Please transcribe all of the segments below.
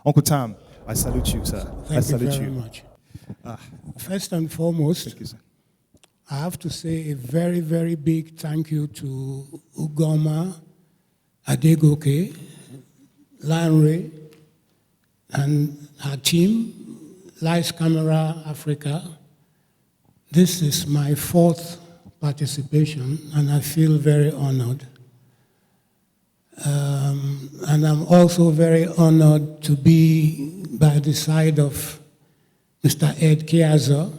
Uncle Tam, I salute you, sir. Thank you very much. First and foremost, Thank you, sir. I have to say a very, very big thank you to Ugoma, Adegoke, Lanre, and her team, Lights Camera Africa. This is my 4th participation, and I feel very honored. And I'm also very honored to be by the side of Mr. Ed Keazor,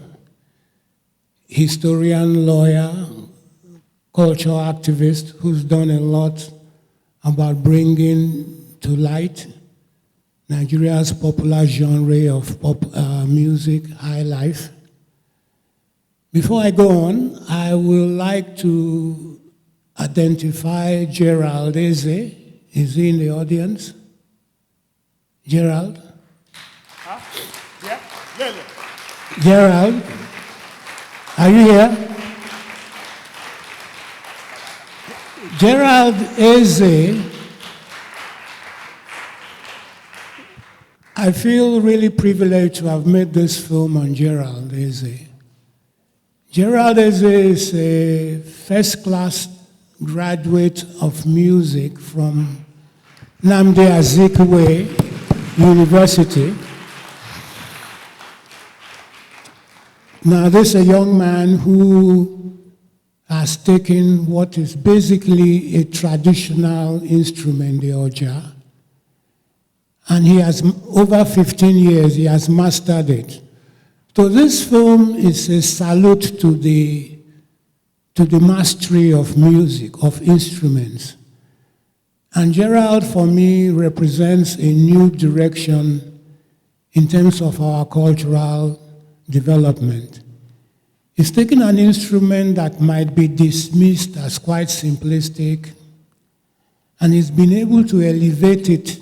historian, lawyer, cultural activist who's done a lot about bringing to light Nigeria's popular genre of pop music, high life. Before I go on, I would like to identify Gerald Eze. Is he in the audience? Gerald? Huh? Yeah. Gerald, are you here? Gerald Eze, I feel really privileged to have made this film on Gerald Eze. Gerald Eze is a first-class graduate of music from Nnamdi Azikiwe University. Now, this is a young man who has taken what is basically a traditional instrument, the Oja, and he has, over 15 years, he has mastered it. So this film is a salute to the mastery of music, of instruments. And Gerald, for me, represents a new direction in terms of our cultural development. He's taken an instrument that might be dismissed as quite simplistic, and he's been able to elevate it,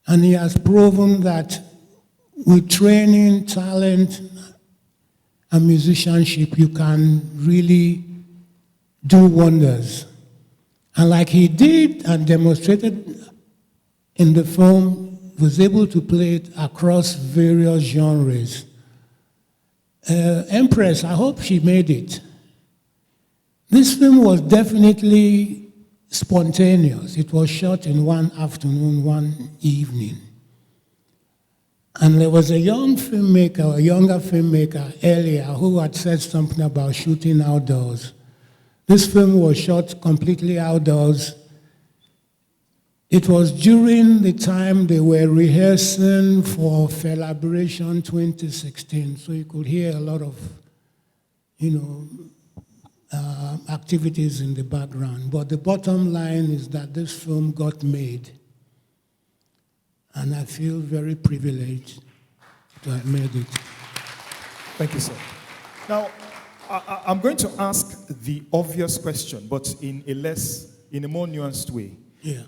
and he has proven that with training, talent, and musicianship, you can really do wonders. And like he did and demonstrated in the film, was able to play it across various genres. Empress, I hope she made it. This film was definitely spontaneous. It was shot in one afternoon, one evening. And there was a young filmmaker, a younger filmmaker earlier, who had said something about shooting outdoors. This film was shot completely outdoors. It was during the time they were rehearsing for Celebration 2016, so you could hear a lot of, activities in the background. But the bottom line is that this film got made. And I feel very privileged to have made it. Thank you, sir. Now, I'm going to ask the obvious question, but in a more nuanced way. Yeah.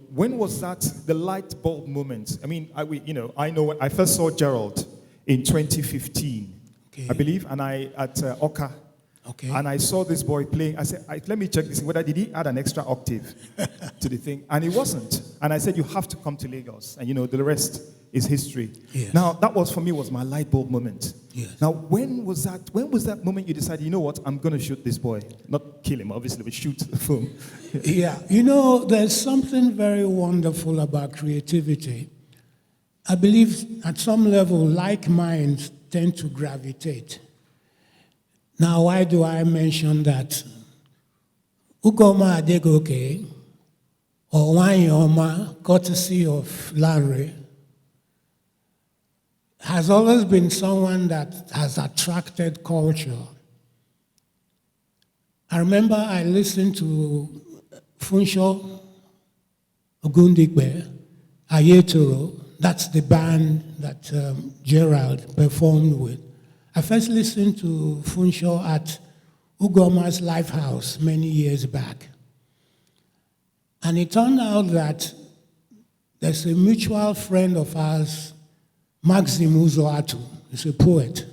When was that the light bulb moment? I mean, I know when I first saw Gerald in 2015, okay. I believe, and at Oka. Okay. And I saw this boy playing. I said, let me check this, whether did he add an extra octave to the thing. And he wasn't. And I said, you have to come to Lagos. And the rest is history. Yes. Now, that was, for me, was my light bulb moment. Yes. Now, when was that moment you decided, you know what, I'm going to shoot this boy? Not kill him, obviously, but shoot the film. Yeah. There's something very wonderful about creativity. I believe at some level, like minds tend to gravitate. Now, why do I mention that? Ugoma Adegoke, or Wanyoma, courtesy of Lanre, has always been someone that has attracted culture. I remember I listened to Funsho Ogundigbe, Ayetoro, that's the band that Gerald performed with. I first listened to Funsho at Ugoma's Lifehouse many years back. And it turned out that there's a mutual friend of ours, Maxim Uzoatu, he's a poet,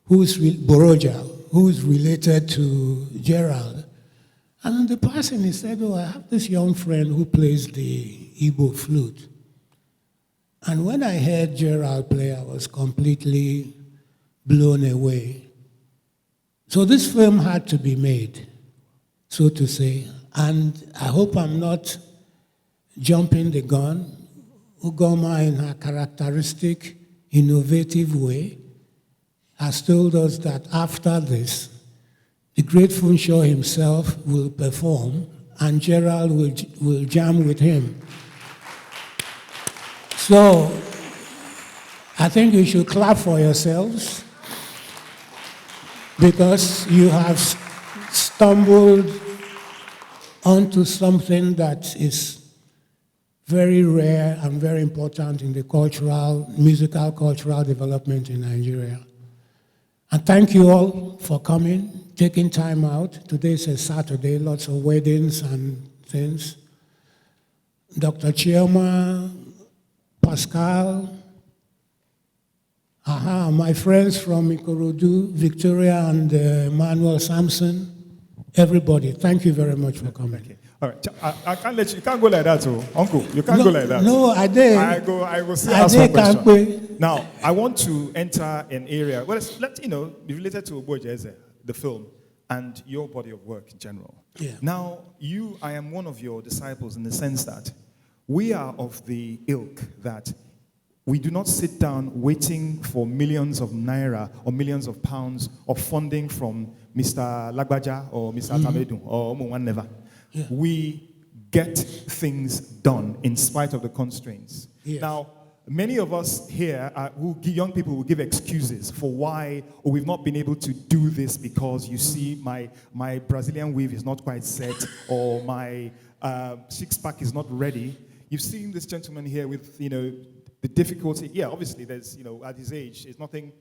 Boroja, who is related to Gerald. And in the passing, he said, I have this young friend who plays the Igbo flute. And when I heard Gerald play, I was completely blown away. So this film had to be made, so to say. And I hope I'm not jumping the gun. Ugoma, in her characteristic, innovative way, has told us that after this, the great Funshaw himself will perform and Gerald will jam with him. So I think you should clap for yourselves because you have stumbled onto something that is very rare and very important in the musical cultural development in Nigeria. And thank you all for coming, taking time out. Today is a Saturday, lots of weddings and things. Dr. Chioma, Pascal, my friends from Ikorodu, Victoria and Emmanuel Sampson, everybody, thank you very much for coming. Okay. All right, I can't let you can't go like that, so Uncle, you can't go like that. No, I did. I will still ask one question. Now, I want to enter an area. Well, let's be related to Ogbu Oja Eze, the film, and your body of work in general. Yeah. Now, I am one of your disciples in the sense that we are of the ilk that we do not sit down waiting for millions of naira or millions of pounds of funding from Mr. Lagbaja or Mr. Tamedun or Omo Never. Yeah. We get things done in spite of the constraints. Yes. Now, many of us here, young people, will give excuses for why we've not been able to do this because you see my Brazilian weave is not quite set or my six-pack is not ready. You've seen this gentleman here with, the difficulty. Yeah, obviously, there's, at his age, there's nothing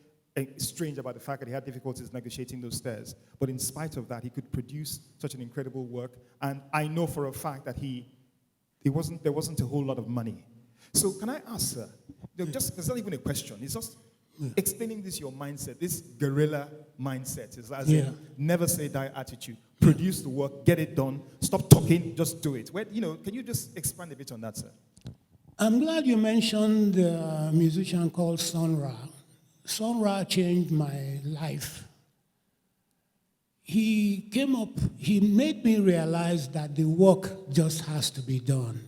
strange about the fact that he had difficulties negotiating those stairs. But in spite of that, he could produce such an incredible work. And I know for a fact that there wasn't a whole lot of money. So can I ask, sir, it's not even a question. It's just explaining your mindset, this guerrilla mindset. Is as in never say die attitude. Produce the work, get it done, stop talking, just do it. Can you just expand a bit on that, sir? I'm glad you mentioned a musician called Sun Ra. Sun Ra changed my life. He made me realize that the work just has to be done.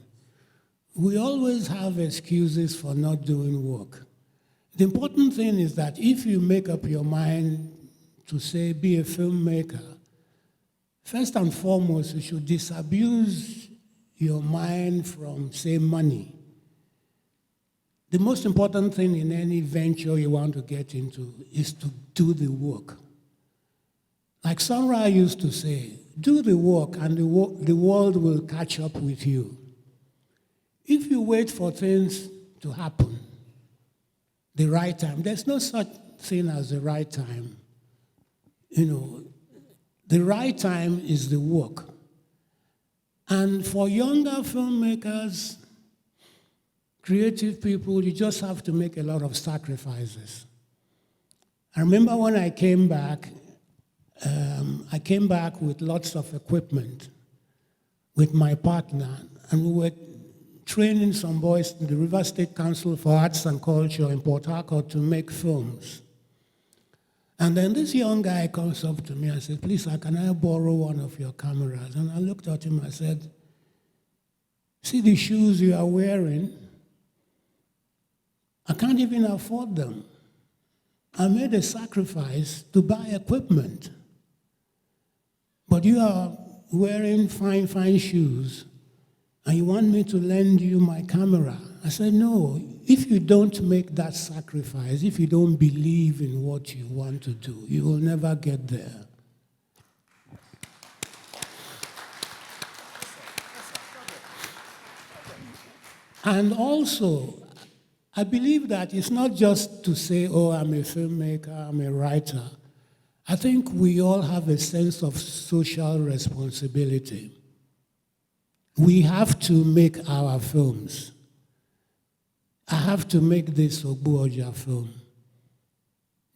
We always have excuses for not doing work. The important thing is that if you make up your mind to say, be a filmmaker, first and foremost, you should disabuse your mind from, say, money. The most important thing in any venture you want to get into is to do the work. Like Sun Ra used to say, do the work and the world will catch up with you. If you wait for things to happen, the right time, there's no such thing as the right time. The right time is the work. And for younger filmmakers, creative people, you just have to make a lot of sacrifices. I remember when I came back with lots of equipment with my partner, and we were training some boys in the River State Council for Arts and Culture in Port Harcourt to make films. And then this young guy comes up to me and said, please, can I borrow one of your cameras? And I looked at him and I said, see the shoes you are wearing? I can't even afford them. I made a sacrifice to buy equipment. But you are wearing fine, fine shoes, and you want me to lend you my camera. I said, no, if you don't make that sacrifice, if you don't believe in what you want to do, you will never get there. And also, I believe that it's not just to say, oh, I'm a filmmaker, I'm a writer. I think we all have a sense of social responsibility. We have to make our films. I have to make this Ogbu Oja film.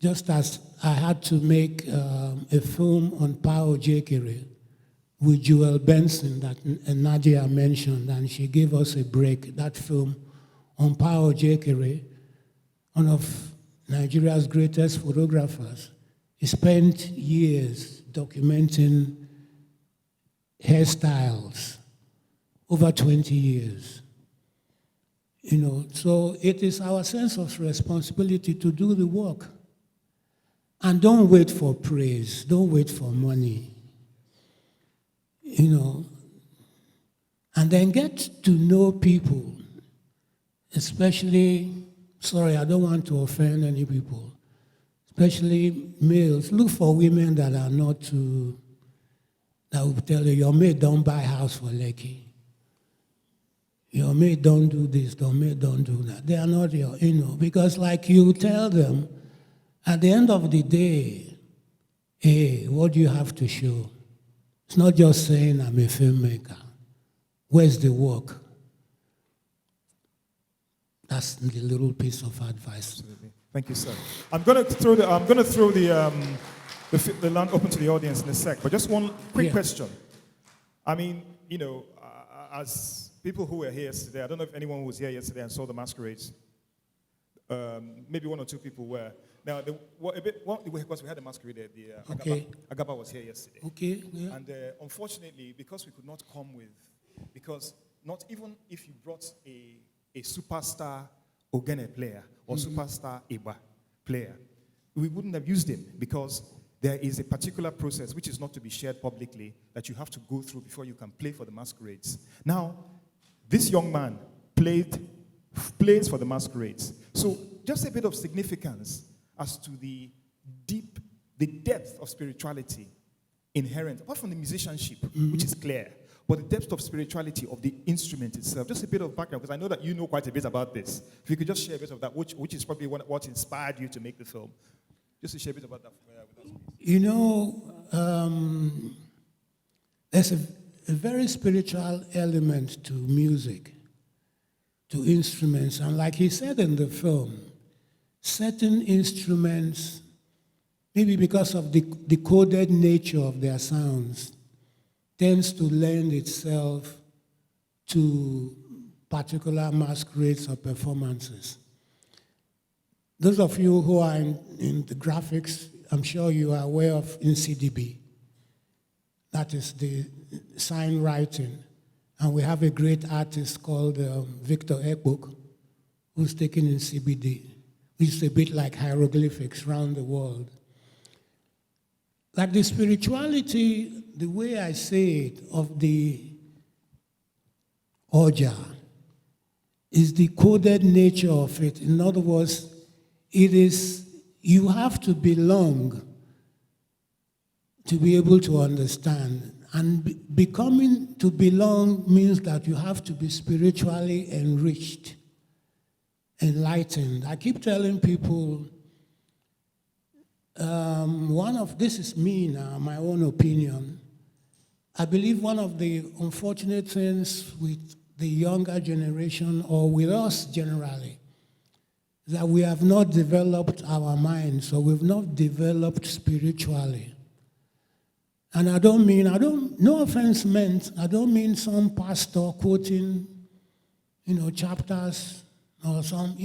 Just as I had to make a film on Pao Jekere with Joel Benson that Nadia mentioned, and she gave us a break, that film Ombao Jekere, one of Nigeria's greatest photographers. He spent years documenting hairstyles, over 20 years. So it is our sense of responsibility to do the work. And don't wait for praise, don't wait for money. And then get to know people, especially, sorry, I don't want to offend any people, especially males. Look for women that are not too, that will tell you, your mate don't buy house for Lekki. Your mate don't do this, your mate don't do that. They are not your, because like you tell them, at the end of the day, hey, what do you have to show? It's not just saying I'm a filmmaker. Where's the work? That's the little piece of advice. Absolutely. Thank you, sir. I'm going to throw the line open to the audience in a sec, but just one quick question. I mean, as people who were here yesterday, I don't know if anyone was here yesterday and saw the masquerades. Maybe one or two people were. Now, because we had a masquerade there, Agaba was here yesterday. Okay. Yeah. And unfortunately, because we could not come because not even if you brought a superstar Ogene player or superstar Iba player, we wouldn't have used him because there is a particular process which is not to be shared publicly that you have to go through before you can play for the masquerades. Now, this young man plays for the masquerades. So just a bit of significance as to the depth of spirituality inherent, apart from the musicianship, which is clear, but the depth of spirituality of the instrument itself. Just a bit of background, because I know that you know quite a bit about this. If you could just share a bit of that, which is probably what inspired you to make the film. Just to share a bit about that with us. There's a very spiritual element to music, to instruments. And like he said in the film, certain instruments, maybe because of the coded nature of their sounds, tends to lend itself to particular masquerades or performances. Those of you who are in the graphics, I'm sure you are aware of NCDB. That is the sign writing. And we have a great artist called Victor Ekbok, who's taken in CBD, which is a bit like hieroglyphics around the world. Like the spirituality, the way I say it, of the Oja, is the coded nature of it. In other words, it is, you have to belong to be able to understand. And becoming to belong means that you have to be spiritually enriched, enlightened. I keep telling people, this is me now, my own opinion. I believe one of the unfortunate things with the younger generation, or with us generally, is that we have not developed our minds, or we've not developed spiritually. And no offense meant, I don't mean some pastor quoting, chapters or some,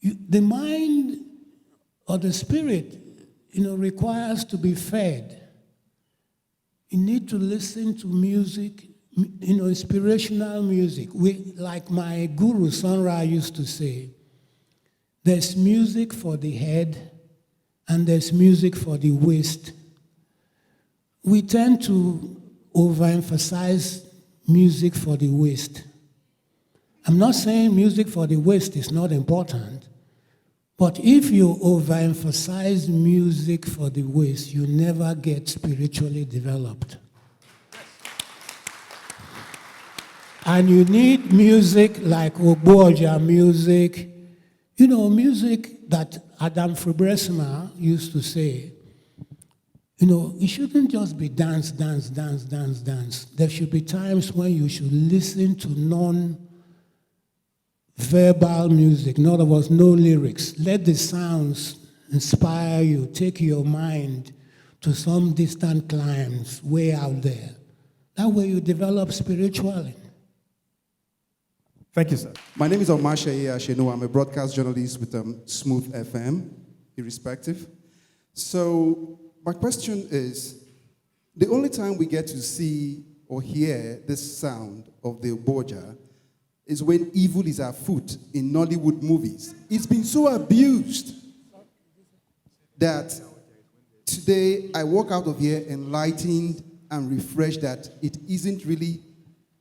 the mind or the spirit, requires to be fed. You need to listen to music, inspirational music. Like my guru Sonra used to say, there's music for the head and there's music for the waist. We tend to overemphasize music for the waist. I'm not saying music for the waist is not important, but if you overemphasize music for the waist, you never get spiritually developed. And you need music like Ogbu Oja music, music that Adam Fibresima used to say, it shouldn't just be dance, dance, dance, dance, dance. There should be times when you should listen to non-verbal music. In other words, no lyrics. Let the sounds inspire you, take your mind to some distant climes way out there. That way you develop spiritually. Thank you, sir. My name is Omasha Ashenu. I'm a broadcast journalist with Smooth FM, irrespective. So my question is, the only time we get to see or hear this sound of the Ogbu Oja is when evil is afoot in Nollywood movies. It's been so abused that today I walk out of here enlightened and refreshed that it isn't really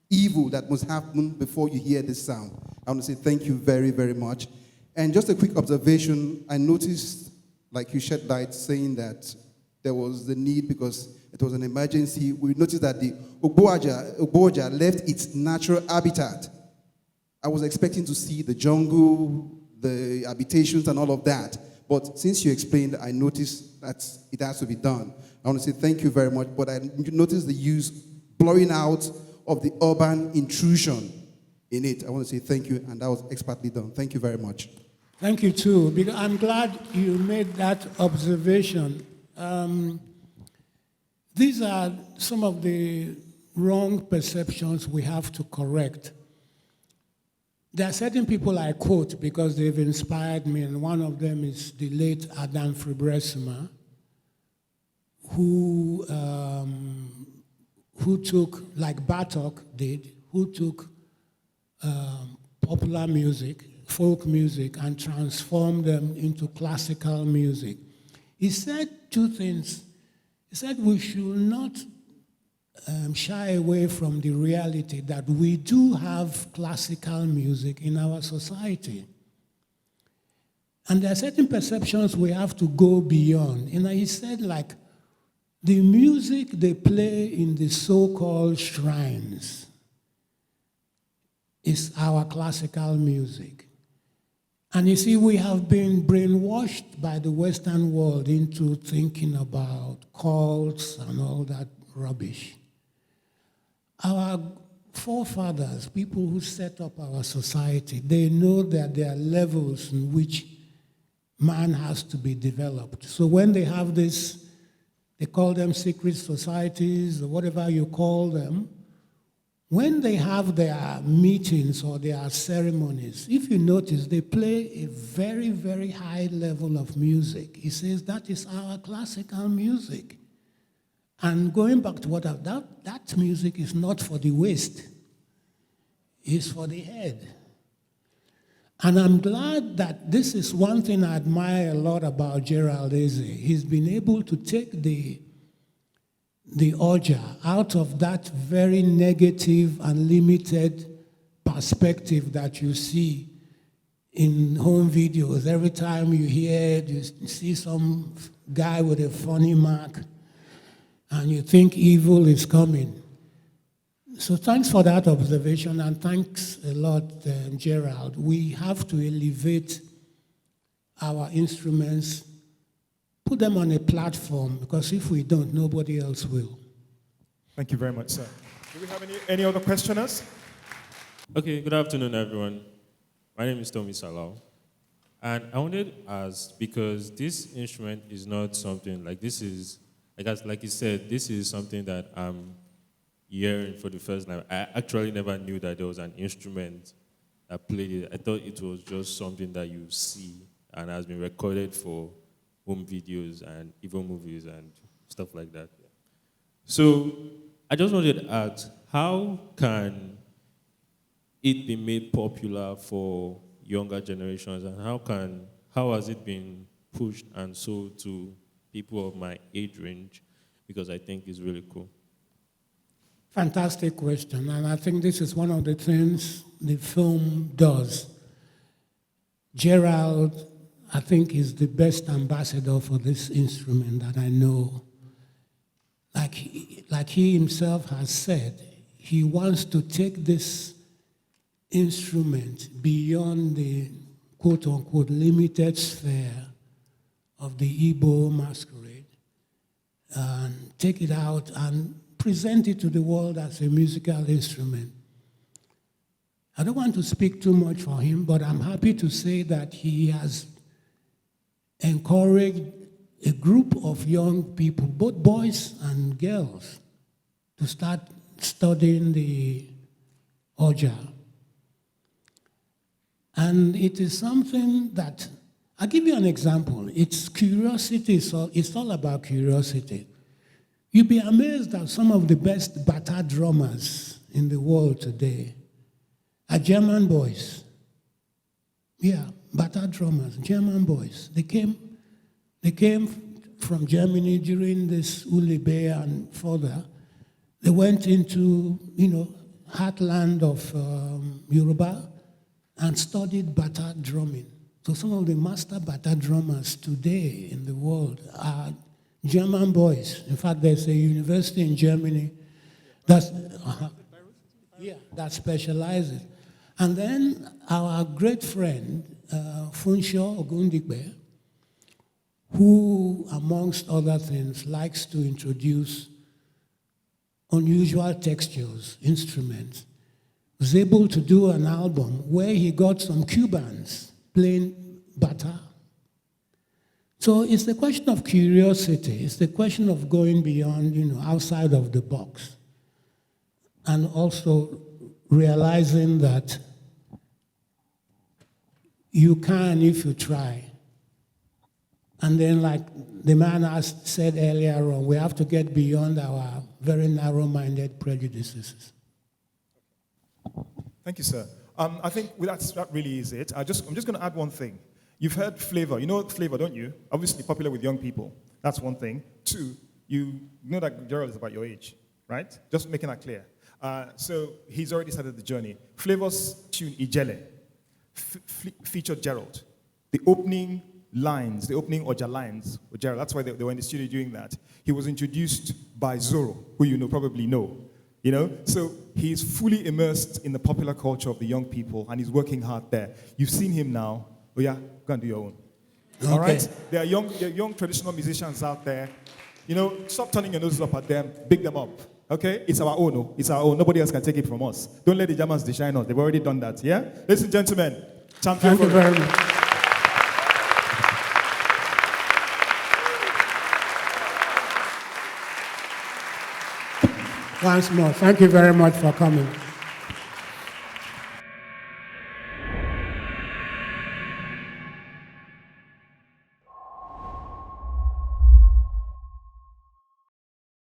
evil that must happen before you hear this sound. I want to say thank you very, very much. And just a quick observation, I noticed, like you shed light, saying that there was the need because it was an emergency. We noticed that the Ogbu Oja left its natural habitat. I was expecting to see the jungle, the habitations, and all of that. But since you explained, I noticed that it has to be done. I want to say thank you very much. But I noticed the use blurring out of the urban intrusion in it. I want to say thank you, and that was expertly done. Thank you very much. Thank you too, because I'm glad you made that observation. These are some of the wrong perceptions we have to correct. There are certain people I quote because they've inspired me, and one of them is the late Adam Fribresima, who took, like Bartok did, who took popular music, folk music, and transformed them into classical music. He said two things. He said we should not shy away from the reality that we do have classical music in our society. And there are certain perceptions we have to go beyond. And he said, like, the music they play in the so-called shrines is our classical music. And you see, we have been brainwashed by the Western world into thinking about cults and all that rubbish. Our forefathers, people who set up our society, they know that there are levels in which man has to be developed. So when they have this, they call them secret societies or whatever you call them, when they have their meetings or their ceremonies, if you notice, they play a very, very high level of music. He says that is our classical music. And going back to what I've done, that music is not for the waist. It's for the head. And I'm glad that this is one thing I admire a lot about Gerald Eze. He's been able to take the Oja out of that very negative and limited perspective that you see in home videos. Every time you hear it, you see some guy with a funny mark, and you think evil is coming. So thanks for that observation, and thanks a lot, Gerald. We have to elevate our instruments, put them on a platform, because if we don't, nobody else will. Thank you very much, sir. Do we have any other questioners? Okay, good afternoon, everyone. My name is Tommy Salau. And I wanted to ask, because this instrument is not something like this is, like you said, this is something that I'm hearing for the first time. I actually never knew that there was an instrument that played it. I thought it was just something that you see and has been recorded for home videos and even movies and stuff like that. So I just wanted to ask, how can it be made popular for younger generations, and how has it been pushed and sold to people of my age range? Because I think it's really cool. Fantastic question, and I think this is one of the things the film does. Gerald, I think, is the best ambassador for this instrument that I know. Like he himself has said, he wants to take this instrument beyond the quote-unquote limited sphere of the Igbo masquerade and take it out and present it to the world as a musical instrument. I don't want to speak too much for him, but I'm happy to say that he has encouraged a group of young people, both boys and girls, to start studying the Oja. And it is something that, I'll give you an example. It's curiosity, it's all about curiosity. You'd be amazed that some of the best bata drummers in the world today are German boys. Yeah, bata drummers, German boys. They came from Germany during this Ulebe and further. They went into, heartland of Yoruba and studied bata drumming. So some of the master bata drummers today in the world are German boys. In fact, there's a university in Germany that specializes. And then our great friend, Funsho Ogundigbe, who, amongst other things, likes to introduce unusual textures, instruments, was able to do an album where he got some Cubans playing bata. So it's the question of curiosity. It's the question of going beyond, outside of the box. And also realizing that you can if you try. And then, like the man said earlier on, we have to get beyond our very narrow-minded prejudices. Thank you, sir. I think that really is it. I'm just going to add one thing. You've heard flavor. You know flavor, don't you? Obviously popular with young people. That's one thing. Two, you know that Gerald is about your age, right? Just making that clear. So he's already started the journey. Flavor's tune Ijele featured Gerald. The opening lines, the opening Oja lines with Gerald. That's why they were in the studio doing that. He was introduced by Zoro, who you probably know. So he's fully immersed in the popular culture of the young people, and he's working hard there. You've seen him now. Oh yeah, go and do your own. Okay. All right? There are young traditional musicians out there. Stop turning your noses up at them. Big them up. Okay? It's our own. Oh. It's our own. Nobody else can take it from us. Don't let the Germans shine us. They've already done that. Yeah? Ladies and gentlemen, Tam Fiofori. Thank you very much. Once more, thank you very much for coming.